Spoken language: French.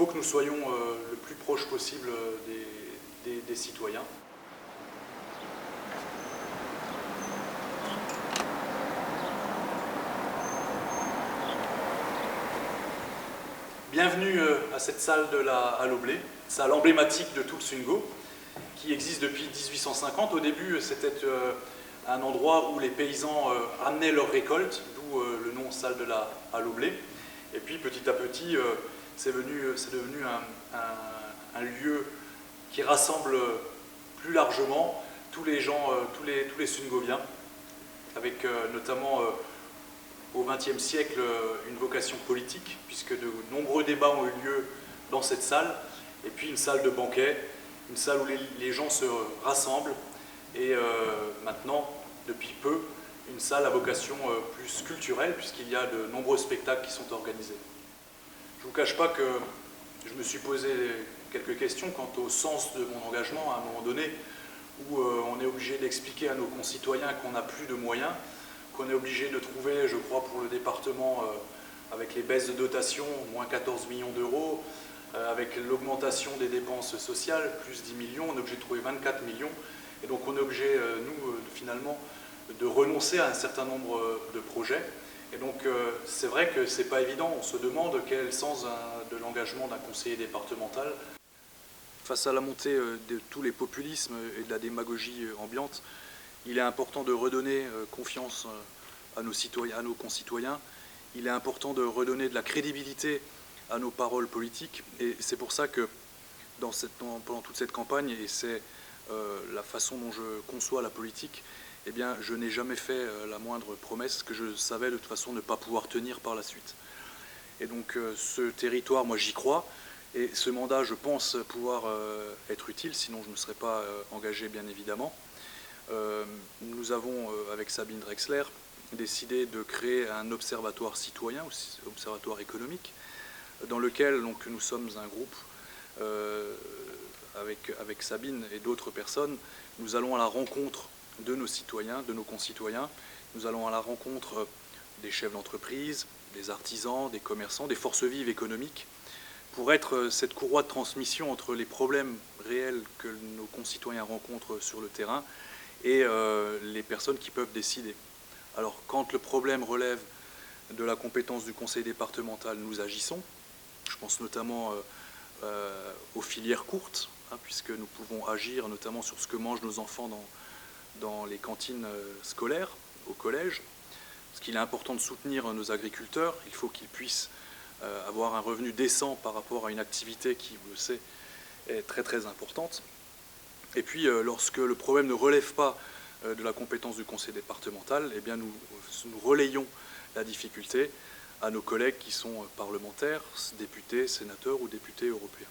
faut que nous soyons le plus proche possible des citoyens. Bienvenue à cette salle de la Halle au Blé, salle emblématique de Tulsungo, qui existe depuis 1850. Au début, c'était un endroit où les paysans amenaient leurs récoltes, d'où le nom salle de la Halle au Blé. Et puis petit à petit, c'est devenu un lieu qui rassemble plus largement tous les gens, tous les Sungoviens, avec notamment au XXe siècle une vocation politique, puisque de nombreux débats ont eu lieu dans cette salle, et puis une salle de banquet, une salle où les gens se rassemblent, et maintenant, depuis peu, une salle à vocation plus culturelle, puisqu'il y a de nombreux spectacles qui sont organisés. Je ne vous cache pas que je me suis posé quelques questions quant au sens de mon engagement à un moment donné, où on est obligé d'expliquer à nos concitoyens qu'on n'a plus de moyens, qu'on est obligé de trouver, je crois, pour le département, avec les baisses de dotation, moins 14 millions d'euros, avec l'augmentation des dépenses sociales, plus 10 millions, on est obligé de trouver 24 millions. Et donc on est obligé, nous, finalement, de renoncer à un certain nombre de projets. Et donc c'est vrai que ce n'est pas évident, on se demande quel est le sens de l'engagement d'un conseiller départemental. Face à la montée de tous les populismes et de la démagogie ambiante, il est important de redonner confiance à nos concitoyens. Il est important de redonner de la crédibilité à nos paroles politiques. Et c'est pour ça que pendant toute cette campagne, et c'est la façon dont je conçois la politique, eh bien, je n'ai jamais fait la moindre promesse que je savais de toute façon ne pas pouvoir tenir par la suite. Et donc ce territoire, moi j'y crois. Et ce mandat, je pense pouvoir être utile, sinon je ne me serais pas engagé, bien évidemment. Nous avons, avec Sabine Drexler, décidé de créer un observatoire citoyen, observatoire économique, dans lequel donc, nous sommes un groupe, avec Sabine et d'autres personnes. Nous allons à la rencontre de nos citoyens, de nos concitoyens. Nous allons à la rencontre des chefs d'entreprise, des artisans, des commerçants, des forces vives économiques, pour être cette courroie de transmission entre les problèmes réels que nos concitoyens rencontrent sur le terrain et les personnes qui peuvent décider. Alors, quand le problème relève de la compétence du conseil départemental, nous agissons. Je pense notamment aux filières courtes, puisque nous pouvons agir notamment sur ce que mangent nos enfants dans les cantines scolaires, au collège. Parce qu'il est important de soutenir nos agriculteurs, il faut qu'ils puissent avoir un revenu décent par rapport à une activité qui, vous le savez, est très très importante. Et puis, lorsque le problème ne relève pas de la compétence du conseil départemental, eh bien nous relayons la difficulté à nos collègues qui sont parlementaires, députés, sénateurs ou députés européens.